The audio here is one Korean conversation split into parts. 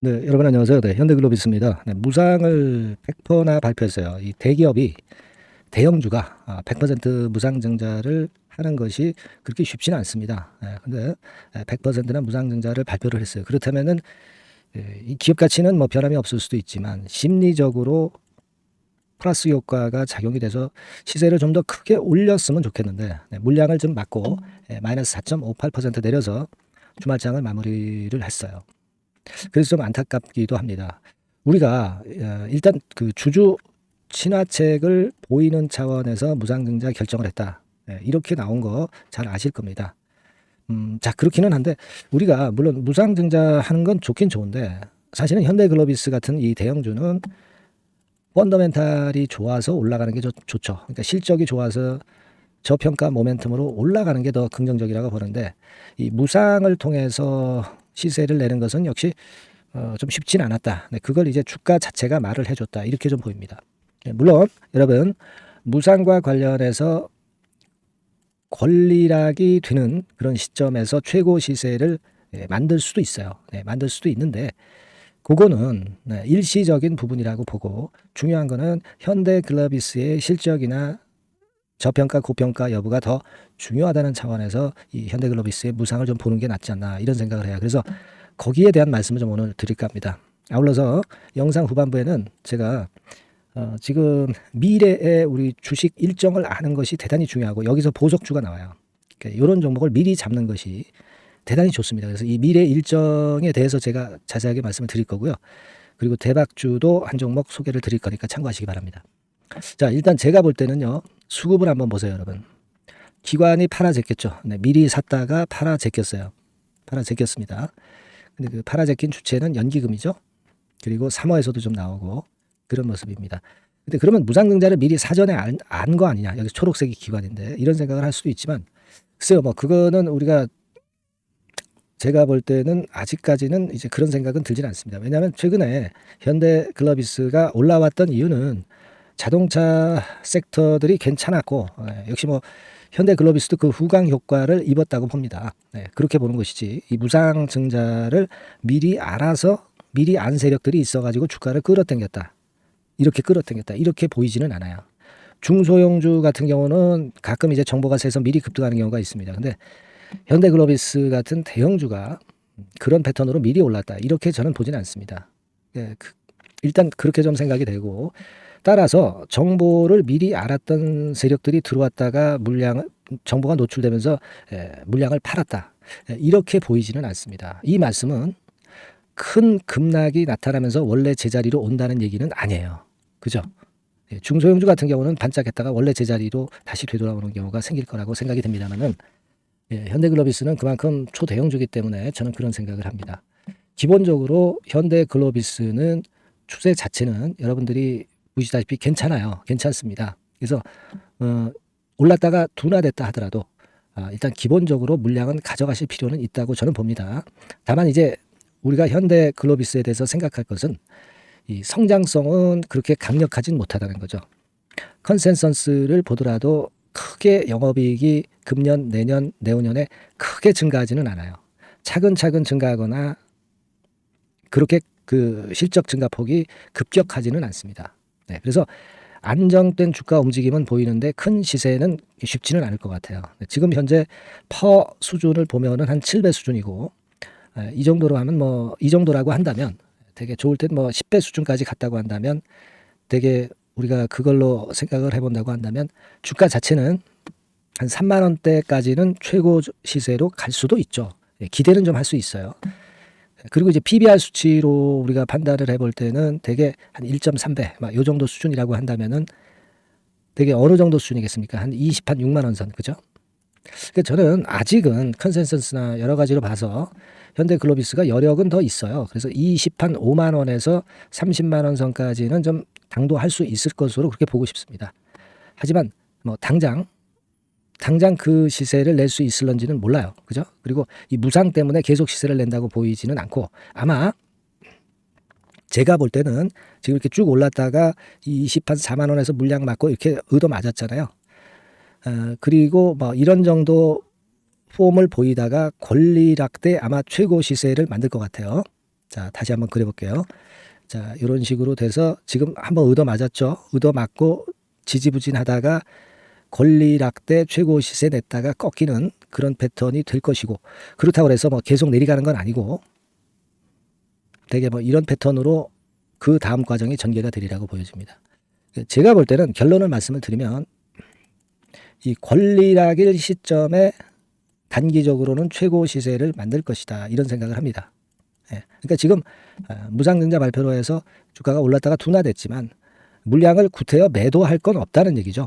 네, 여러분 안녕하세요. 네, 현대글로비스입니다. 네, 무상을 100%나 발표했어요. 이 대기업이 대형주가 100% 무상증자를 하는 것이 그렇게 쉽지는 않습니다. 근데 100%나 무상증자를 발표를 했어요. 그렇다면은 이 기업 가치는 뭐 변함이 없을 수도 있지만 심리적으로 플러스 효과가 작용이 돼서 시세를 좀 더 크게 올렸으면 좋겠는데 물량을 좀 막고 마이너스 4.58% 내려서 주말장을 마무리를 했어요. 그래서 좀 안타깝기도 합니다. 우리가 일단 그 주주 친화책을 보이는 차원에서 무상증자 결정을 했다. 이렇게 나온 거 잘 아실 겁니다. 자, 그렇기는 한데 우리가 물론 무상증자 하는 건 좋긴 좋은데 사실은 현대글로비스 같은 이 대형주는 펀더멘탈이 좋아서 올라가는 게 좋죠. 그러니까 실적이 좋아서 저평가 모멘텀으로 올라가는 게 더 긍정적이라고 보는데 이 무상을 통해서 시세를 내는 것은 역시 좀 쉽진 않았다. 네, 그걸 이제 주가 자체가 말을 해줬다. 이렇게 좀 보입니다. 네, 물론 여러분 무상과 관련해서 권리락이 되는 그런 시점에서 최고 시세를 만들 수도 있어요. 네, 만들 수도 있는데 그거는 일시적인 부분이라고 보고 중요한 거는 현대글로비스의 실적이나 저평가 고평가 여부가 더 중요하다는 차원에서 이 현대글로비스의 무상을 좀 보는 게 낫지 않나 이런 생각을 해요. 그래서 거기에 대한 말씀을 좀 오늘 드릴까 합니다. 아울러서 영상 후반부에는 제가 지금 미래의 우리 주식 일정을 아는 것이 대단히 중요하고 여기서 보석주가 나와요. 그러니까 이런 종목을 미리 잡는 것이 대단히 좋습니다. 그래서 이 미래 일정에 대해서 제가 자세하게 말씀을 드릴 거고요. 그리고 대박주도 한 종목 소개를 드릴 거니까 참고하시기 바랍니다. 자, 일단 제가 볼 때는요. 수급을 한번 보세요, 여러분. 기관이 팔아 제꼈죠. 네, 미리 샀다가 팔아 제꼈어요. 팔아 제꼈습니다. 근데 그 팔아 제낀 주체는 연기금이죠. 그리고 3호에서도 좀 나오고 그런 모습입니다. 근데 그러면 무상증자를 미리 사전에 안 거 아니냐. 여기 초록색이 기관인데 이런 생각을 할 수도 있지만 글쎄요. 뭐 그거는 우리가 제가 볼 때는 아직까지는 이제 그런 생각은 들지는 않습니다. 왜냐하면 최근에 현대글로비스가 올라왔던 이유는 자동차 섹터들이 괜찮았고 역시 뭐 현대글로비스도 그 후광 효과를 입었다고 봅니다. 그렇게 보는 것이지 이 무상증자를 미리 알아서 미리 안 세력들이 있어가지고 주가를 끌어당겼다. 이렇게 끌어당겼다. 이렇게 보이지는 않아요. 중소형주 같은 경우는 가끔 이제 정보가 새서 미리 급등하는 경우가 있습니다. 근데 현대글로비스 같은 대형주가 그런 패턴으로 미리 올랐다. 이렇게 저는 보지는 않습니다. 일단 그렇게 좀 생각이 되고 따라서 정보를 미리 알았던 세력들이 들어왔다가 정보가 노출되면서 물량을 팔았다. 이렇게 보이지는 않습니다. 이 말씀은 큰 급락이 나타나면서 원래 제자리로 온다는 얘기는 아니에요. 그죠? 중소형주 같은 경우는 반짝했다가 원래 제자리로 다시 되돌아오는 경우가 생길 거라고 생각이 됩니다만은 현대글로비스는 그만큼 초대형주기 때문에 저는 그런 생각을 합니다. 기본적으로 현대글로비스는 추세 자체는 여러분들이 보시다시피 괜찮아요. 괜찮습니다. 그래서 올랐다가 둔화됐다 하더라도 일단 기본적으로 물량은 가져가실 필요는 있다고 저는 봅니다. 다만 이제 우리가 현대글로비스에 대해서 생각할 것은 이 성장성은 그렇게 강력하진 못하다는 거죠. 컨센서스를 보더라도 크게 영업이익이 금년, 내년, 내후년에 크게 증가하지는 않아요. 차근차근 증가하거나 그렇게 그 실적 증가폭이 급격하지는 않습니다. 그래서 안정된 주가 움직임은 보이는데 큰 시세는 쉽지는 않을 것 같아요. 지금 현재 퍼 수준을 보면은 한 7배 수준이고 이 정도로 하면 뭐 이 정도라고 한다면 되게 좋을 땐 뭐 10배 수준까지 갔다고 한다면 되게 우리가 그걸로 생각을 해본다고 한다면 주가 자체는 한 3만 원대까지는 최고 시세로 갈 수도 있죠. 기대는 좀 할 수 있어요. 그리고 이제 PBR 수치로 우리가 판단을 해볼 때는 되게 한 1.3배, 막 요 정도 수준이라고 한다면은 되게 어느 정도 수준이겠습니까? 한 6만 원 선, 그죠? 그러니까 저는 아직은 컨센서스나 여러 가지로 봐서 현대글로비스가 여력은 더 있어요. 그래서 5만 원에서 30만 원 선까지는 좀 당도할 수 있을 것으로 그렇게 보고 싶습니다. 하지만 뭐 당장 그 시세를 낼 수 있을런지는 몰라요. 그죠? 그리고 이 무상 때문에 계속 시세를 낸다고 보이지는 않고 아마 제가 볼 때는 지금 이렇게 쭉 올랐다가 4만 원에서 물량 맞고 이렇게 의도 맞았잖아요. 그리고 뭐 이런 정도 폼을 보이다가 권리락 때 아마 최고 시세를 만들 것 같아요. 자, 다시 한번 그려볼게요. 자, 이런 식으로 돼서 지금 한번 얻어 맞았죠. 얻어 맞고 지지부진하다가 권리락대 최고 시세 냈다가 꺾이는 그런 패턴이 될 것이고, 그렇다고 해서 뭐 계속 내려가는 건 아니고 되게 뭐 이런 패턴으로 그 다음 과정이 전개가 되리라고 보여집니다. 제가 볼 때는 결론을 말씀을 드리면 이 권리락일 시점에 단기적으로는 최고 시세를 만들 것이다, 이런 생각을 합니다. 그러니까 지금 무상증자 발표로 해서 주가가 올랐다가 둔화됐지만 물량을 구태여 매도할 건 없다는 얘기죠.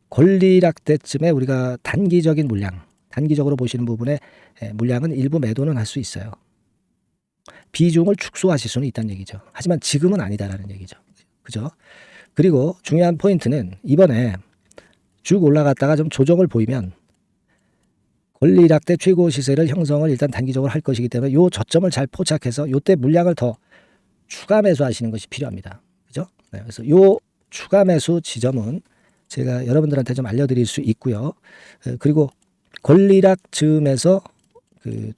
권리락 때쯤에 우리가 단기적인 물량, 단기적으로 보시는 부분에 물량은 일부 매도는 할 수 있어요. 비중을 축소하실 수는 있다는 얘기죠. 하지만 지금은 아니다라는 얘기죠. 그죠? 그리고 중요한 포인트는 이번에 쭉 올라갔다가 좀 조정을 보이면 권리락대 최고 시세를 형성을 일단 단기적으로 할 것이기 때문에 요 저점을 잘 포착해서 요때 물량을 더 추가 매수하시는 것이 필요합니다. 그죠? 네, 그래서 요 추가 매수 지점은 제가 여러분들한테 좀 알려드릴 수 있고요. 그리고 권리락 즈음에서 그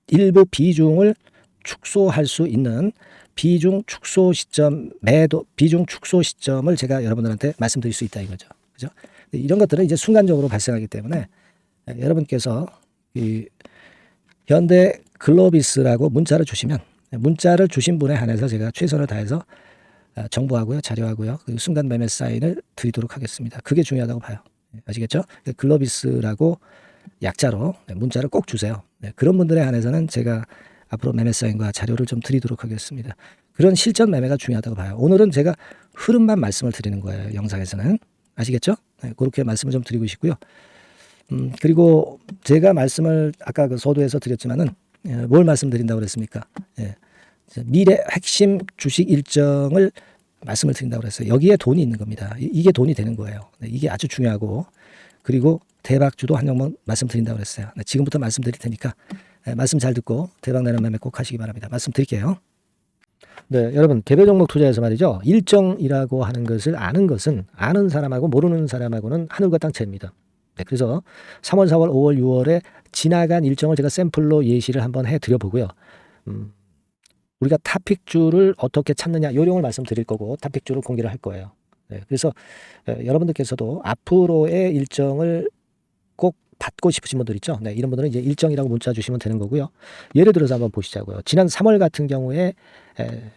일부 비중을 축소할 수 있는 비중 축소 시점, 매도 비중 축소 시점을 제가 여러분들한테 말씀드릴 수 있다 이거죠. 그죠? 이런 것들은 이제 순간적으로 발생하기 때문에 여러분께서 이 현대 글로비스라고 문자를 주시면, 문자를 주신 분에 한해서 제가 최선을 다해서 정보하고요, 자료하고요, 그 순간 매매 사인을 드리도록 하겠습니다. 그게 중요하다고 봐요. 아시겠죠? 글로비스라고 약자로 문자를 꼭 주세요. 그런 분들에 한해서는 제가 앞으로 매매 사인과 자료를 좀 드리도록 하겠습니다. 그런 실전 매매가 중요하다고 봐요. 오늘은 제가 흐름만 말씀을 드리는 거예요, 영상에서는. 아시겠죠? 그렇게 말씀을 좀 드리고 싶고요. 그리고 제가 말씀을 아까 그 서두에서 드렸지만은 뭘 말씀드린다고 그랬습니까? 미래 핵심 주식 일정을 말씀을 드린다고 그랬어요. 여기에 돈이 있는 겁니다. 이게 돈이 되는 거예요. 이게 아주 중요하고, 그리고 대박주도 한 종목 말씀드린다고 그랬어요. 지금부터 말씀드릴 테니까 말씀 잘 듣고 대박 내는 매매 꼭 하시기 바랍니다. 말씀드릴게요. 네, 여러분, 개별 종목 투자에서 말이죠, 일정이라고 하는 것을 아는 것은 아는 사람하고 모르는 사람하고는 하늘과 땅 차이입니다. 네, 그래서 3월, 4월, 5월, 6월에 지나간 일정을 제가 샘플로 예시를 한번 해드려 보고요. 우리가 탑픽주를 어떻게 찾느냐, 요령을 말씀드릴 거고 탑픽주를 공개를 할 거예요. 네, 그래서 여러분들께서도 앞으로의 일정을 꼭 받고 싶으신 분들 있죠. 네, 이런 분들은 이제 일정이라고 문자 주시면 되는 거고요. 예를 들어서 한번 보시자고요. 지난 3월 같은 경우에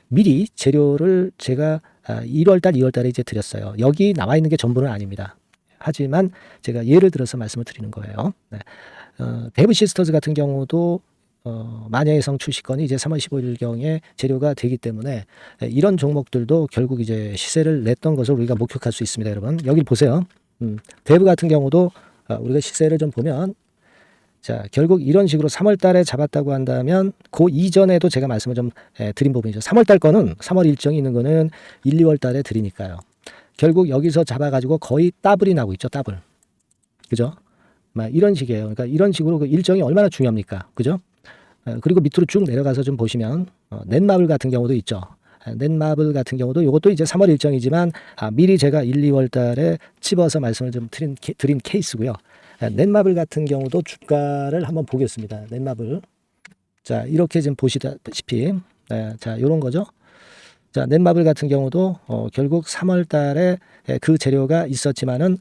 미리 재료를 제가 1월달, 2월달에 이제 드렸어요. 여기 나와 있는 게 전부는 아닙니다. 하지만 제가 예를 들어서 말씀을 드리는 거예요. 네. 데브 시스터즈 같은 경우도 마녀의 성 출시건이 이제 3월 15일경에 재료가 되기 때문에 이런 종목들도 결국 이제 시세를 냈던 것을 우리가 목격할 수 있습니다, 여러분. 여기 보세요. 데브 같은 경우도 우리가 시세를 좀 보면, 자, 결국 이런 식으로 3월 달에 잡았다고 한다면 그 이전에도 제가 말씀을 좀 드린 부분이죠. 3월 달 거는 3월 일정이 있는 거는 1, 2월 달에 드리니까요. 결국 여기서 잡아가지고 거의 더블이 나고 있죠, 더블. 그죠? 이런 식이에요. 그러니까 이런 식으로 그 일정이 얼마나 중요합니까? 그죠? 그리고 밑으로 쭉 내려가서 좀 보시면 넷마블 같은 경우도 있죠. 넷마블 같은 경우도 이것도 이제 3월 일정이지만 미리 제가 1, 2월 달에 집어서 말씀을 좀 드린 케이스고요. 넷마블 같은 경우도 주가를 한번 보겠습니다. 넷마블. 자, 이렇게 지금 보시다시피 자, 요런 거죠. 자, 넷마블 같은 경우도 결국 3월 달에 그 재료가 있었지만은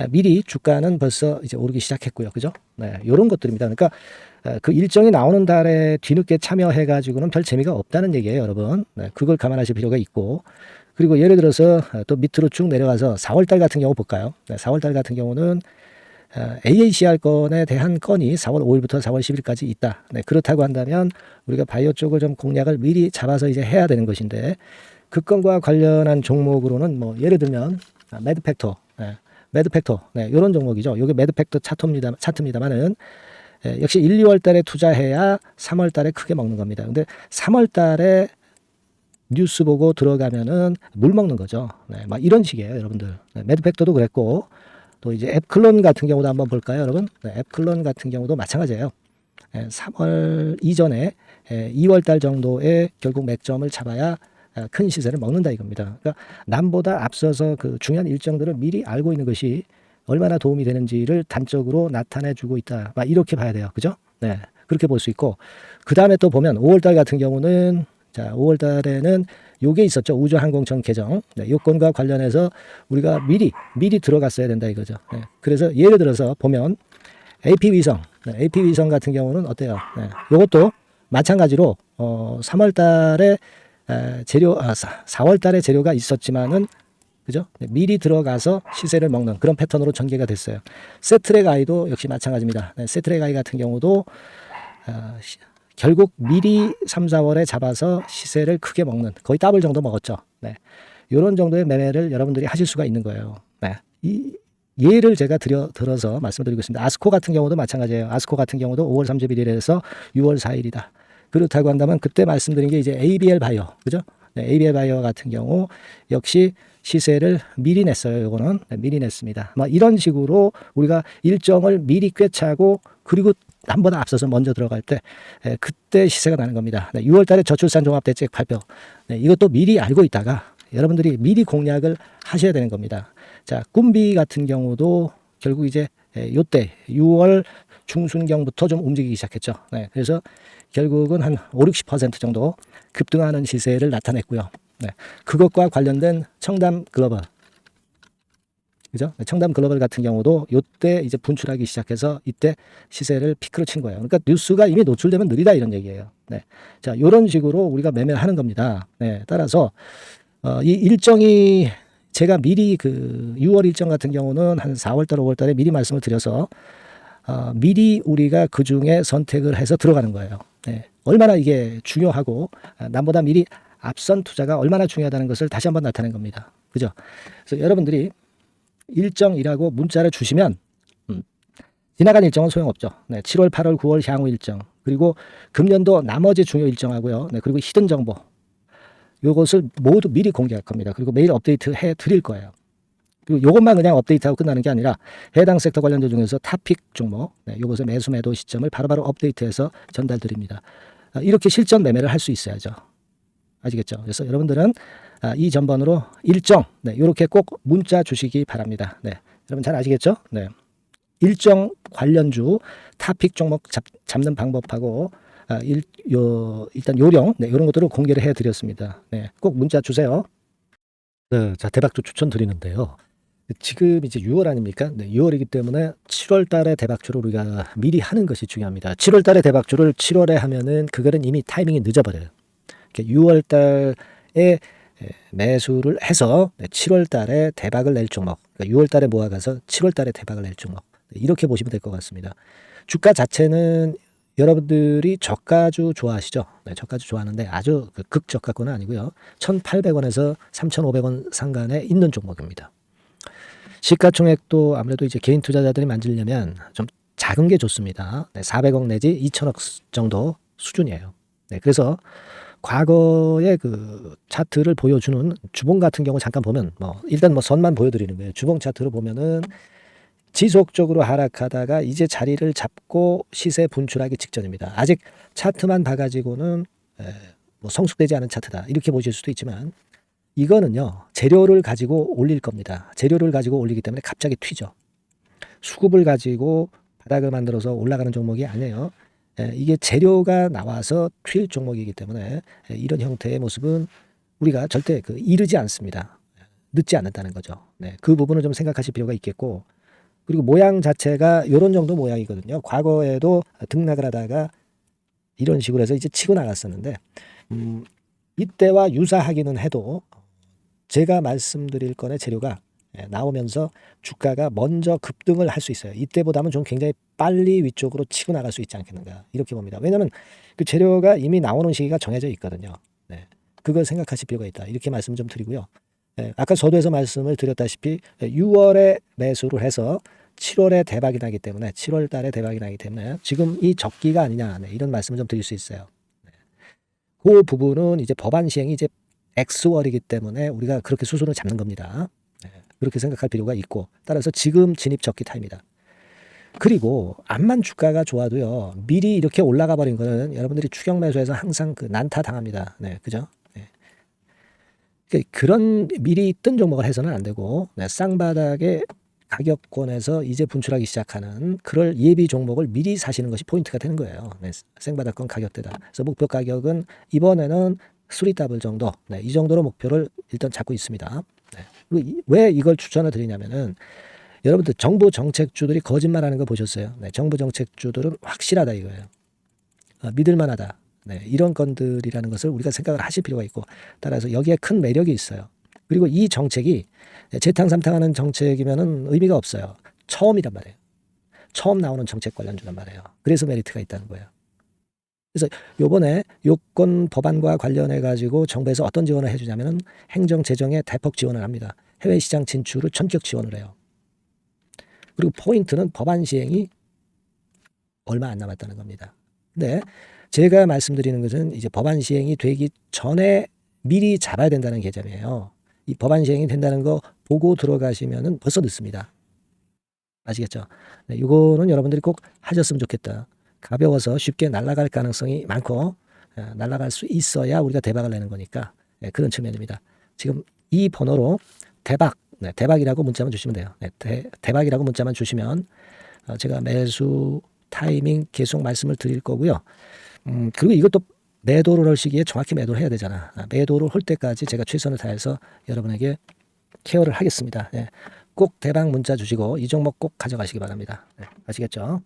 미리 주가는 벌써 이제 오르기 시작했고요. 그죠? 네, 요런 것들입니다. 그러니까 그 일정이 나오는 달에 뒤늦게 참여해 가지고는 별 재미가 없다는 얘기예요, 여러분. 네, 그걸 감안하실 필요가 있고, 그리고 예를 들어서 또 밑으로 쭉 내려가서 4월 달 같은 경우 볼까요? 네, 4월 달 같은 경우는 AACR 건에 대한 건이 4월 5일부터 4월 10일까지 있다. 네, 그렇다고 한다면 우리가 바이오 쪽을 좀 공략을 미리 잡아서 이제 해야 되는 것인데, 그 건과 관련한 종목으로는 뭐 예를 들면 매드팩터, 매드팩터, 이런 종목이죠. 이게 매드팩터 차트입니다만은 역시 1, 2월 달에 투자해야 3월 달에 크게 먹는 겁니다. 근데 3월 달에 뉴스 보고 들어가면은 물 먹는 거죠. 네, 막 이런 식이에요, 여러분들. 네, 매드팩터도 그랬고, 또 이제 앱클론 같은 경우도 한번 볼까요, 여러분? 네, 앱클론 같은 경우도 마찬가지예요. 3월 이전에 2월 달 정도에 결국 맥점을 잡아야 큰 시세를 먹는다 이겁니다. 그러니까 남보다 앞서서 그 중요한 일정들을 미리 알고 있는 것이 얼마나 도움이 되는지를 단적으로 나타내주고 있다. 막 이렇게 봐야 돼요, 그죠? 네, 그렇게 볼 수 있고, 그 다음에 또 보면 5월달 같은 경우는, 자, 5월달에는 요게 있었죠. 우주항공청 개정. 네, 요건과 관련해서 우리가 미리 들어갔어야 된다 이거죠. 네, 그래서 예를 들어서 보면 AP 위성, 네, AP 위성 같은 경우는 어때요? 네, 요것도 마찬가지로 3월달에 재료, 4월달에 재료가 있었지만은, 그죠? 네, 미리 들어가서 시세를 먹는 그런 패턴으로 전개가 됐어요. 세트랙 아이도 역시 마찬가지입니다. 네, 세트랙 아이 같은 경우도 결국 미리 3, 4월에 잡아서 시세를 크게 먹는, 거의 더블 정도 먹었죠. 네. 이런 정도의 매매를 여러분들이 하실 수가 있는 거예요. 네. 이 예를 제가 들어서 말씀드리고 있습니다. 아스코 같은 경우도 마찬가지예요. 아스코 같은 경우도 5월 31일에서 6월 4일이다. 그렇다고 한다면 그때 말씀드린 게 이제 ABL 바이오, 그죠? 네, ABL 바이오 같은 경우 역시 시세를 미리 냈어요. 요거는 네, 미리 냈습니다. 이런 식으로 우리가 일정을 미리 꿰차고, 그리고 한보다 앞서서 먼저 들어갈 때 그때 시세가 나는 겁니다. 네, 6월 달에 저출산 종합대책 발표. 네, 이것도 미리 알고 있다가 여러분들이 미리 공략을 하셔야 되는 겁니다. 자, 꿈비 같은 경우도 결국 이제 요때 6월 중순경부터 좀 움직이기 시작했죠. 네, 그래서 결국은 한 5, 60% 정도 급등하는 시세를 나타냈고요. 네, 그것과 관련된 청담 글로벌, 그죠? 청담 글로벌 같은 경우도 요때 이제 분출하기 시작해서 이때 시세를 피크로 친 거예요. 그러니까 뉴스가 이미 노출되면 느리다 이런 얘기예요. 네. 자, 요런 식으로 우리가 매매를 하는 겁니다. 네. 따라서 이 일정이 제가 미리 그 6월 일정 같은 경우는 한 4월달, 5월달에 미리 말씀을 드려서 미리 우리가 그 중에 선택을 해서 들어가는 거예요. 네. 얼마나 이게 중요하고 남보다 미리 앞선 투자가 얼마나 중요하다는 것을 다시 한번 나타낸 겁니다. 그죠? 그래서 여러분들이 일정이라고 문자를 주시면 지나간 일정은 소용없죠. 네, 7월, 8월, 9월 향후 일정, 그리고 금년도 나머지 중요 일정하고요. 네, 그리고 히든 정보, 요것을 모두 미리 공개할 겁니다. 그리고 매일 업데이트 해 드릴 거예요. 그리고 요것만 그냥 업데이트하고 끝나는 게 아니라 해당 섹터 관련주 중에서 탑픽 종목, 네, 요것의 매수 매도 시점을 바로바로 업데이트해서 전달 드립니다. 이렇게 실전 매매를 할 수 있어야죠. 아시겠죠? 그래서 여러분들은 이 전번으로 일정, 네, 이렇게 꼭 문자 주시기 바랍니다. 네, 여러분 잘 아시겠죠? 네, 일정 관련주 탑픽 종목 잡는 방법하고 일단 요령, 네, 이런 것들을 공개를 해드렸습니다. 네, 꼭 문자 주세요. 네, 자, 대박주 추천 드리는데요. 지금 이제 6월 아닙니까? 네, 6월이기 때문에 7월 달에 대박주를 우리가 미리 하는 것이 중요합니다. 7월 달에 대박주를 7월에 하면은 그거는 이미 타이밍이 늦어버려요. 6월 달에 매수를 해서 7월 달에 대박을 낼 종목, 그러니까 6월 달에 모아가서 7월 달에 대박을 낼 종목, 이렇게 보시면 될 것 같습니다. 주가 자체는 여러분들이 저가주 좋아하시죠? 네, 저가주 좋아하는데 아주 극저가권은 아니고요. 1,800원에서 3,500원 상간에 있는 종목입니다. 시가총액도 아무래도 이제 개인 투자자들이 만들려면 좀 작은 게 좋습니다. 네, 400억 내지 2천억 정도 수준이에요. 네, 그래서 과거의 그 차트를 보여주는 주봉 같은 경우 잠깐 보면 일단 선만 보여드리는 거예요. 주봉 차트로 보면은 지속적으로 하락하다가 이제 자리를 잡고 시세 분출하기 직전입니다. 아직 차트만 봐가지고는 성숙되지 않은 차트다 이렇게 보실 수도 있지만, 이거는요 재료를 가지고 올릴 겁니다. 재료를 가지고 올리기 때문에 갑자기 튀죠. 수급을 가지고 바닥을 만들어서 올라가는 종목이 아니에요. 이게 재료가 나와서 튈 종목이기 때문에 이런 형태의 모습은 우리가 절대 이르지 않습니다. 늦지 않는다는 거죠. 네, 그 부분을 좀 생각하실 필요가 있겠고, 그리고 모양 자체가 이런 정도 모양이거든요. 과거에도 등락을 하다가 이런 식으로 해서 이제 치고 나갔었는데, 이때와 유사하기는 해도 제가 말씀드릴 건의 재료가 나오면서 주가가 먼저 급등을 할 수 있어요. 이때보다는 좀 굉장히 빨리 위쪽으로 치고 나갈 수 있지 않겠는가 이렇게 봅니다. 왜냐하면 그 재료가 이미 나오는 시기가 정해져 있거든요. 네, 그걸 생각하실 필요가 있다 이렇게 말씀 좀 드리고요. 아까 서두에서 말씀을 드렸다시피 6월에 매수를 해서 7월에 대박이 나기 때문에 7월 달에 대박이 나기 때문에 지금 이 적기가 아니냐, 네, 이런 말씀을 좀 드릴 수 있어요. 네. 그 부분은 이제 법안 시행이 이제 X월이기 때문에 우리가 그렇게 수순을 잡는 겁니다. 네. 그렇게 생각할 필요가 있고, 따라서 지금 진입 적기 타입니다. 그리고 암만 주가가 좋아도요 미리 이렇게 올라가 버린 거는 여러분들이 추격 매수해서 항상 난타 당합니다. 네, 그죠? 네. 그런 미리 뜬 종목을 해서는 안 되고, 네, 쌍바닥에 가격권에서 이제 분출하기 시작하는 그럴 예비 종목을 미리 사시는 것이 포인트가 되는 거예요. 네, 생바닥권 가격대다. 그래서 목표 가격은 이번에는 3더블 정도, 네, 이 정도로 목표를 일단 잡고 있습니다. 네. 그리고 왜 이걸 추천을 드리냐면은 여러분들 정부 정책주들이 거짓말하는 거 보셨어요? 네, 정부 정책주들은 확실하다 이거예요. 믿을만하다. 네, 이런 건들이라는 것을 우리가 생각을 하실 필요가 있고, 따라서 여기에 큰 매력이 있어요. 그리고 이 정책이 재탕삼탕하는 정책이면은 의미가 없어요. 처음이란 말이에요. 처음 나오는 정책 관련주란 말이에요. 그래서 메리트가 있다는 거예요. 그래서 요번에 요건 법안과 관련해 가지고 정부에서 어떤 지원을 해주냐면은 행정 재정에 대폭 지원을 합니다. 해외 시장 진출을 전격 지원을 해요. 그리고 포인트는 법안 시행이 얼마 안 남았다는 겁니다. 근데 제가 말씀드리는 것은 이제 법안 시행이 되기 전에 미리 잡아야 된다는 개념이에요. 이 법안 시행이 된다는 거 보고 들어가시면은 벌써 늦습니다. 아시겠죠? 네, 이거는 여러분들이 꼭 하셨으면 좋겠다. 가벼워서 쉽게 날아갈 가능성이 많고 날아갈 수 있어야 우리가 대박을 내는 거니까 그런 측면입니다. 지금 이 번호로 대박, 네, 대박이라고 문자만 주시면 돼요. 네, 대박이라고 문자만 주시면 제가 매수 타이밍 계속 말씀을 드릴 거고요. 그리고 이것도 매도를 할 시기에 정확히 매도를 해야 되잖아. 매도를 할 때까지 제가 최선을 다해서 여러분에게 케어를 하겠습니다. 꼭 대박 문자 주시고 이 종목 꼭 가져가시기 바랍니다. 아시겠죠?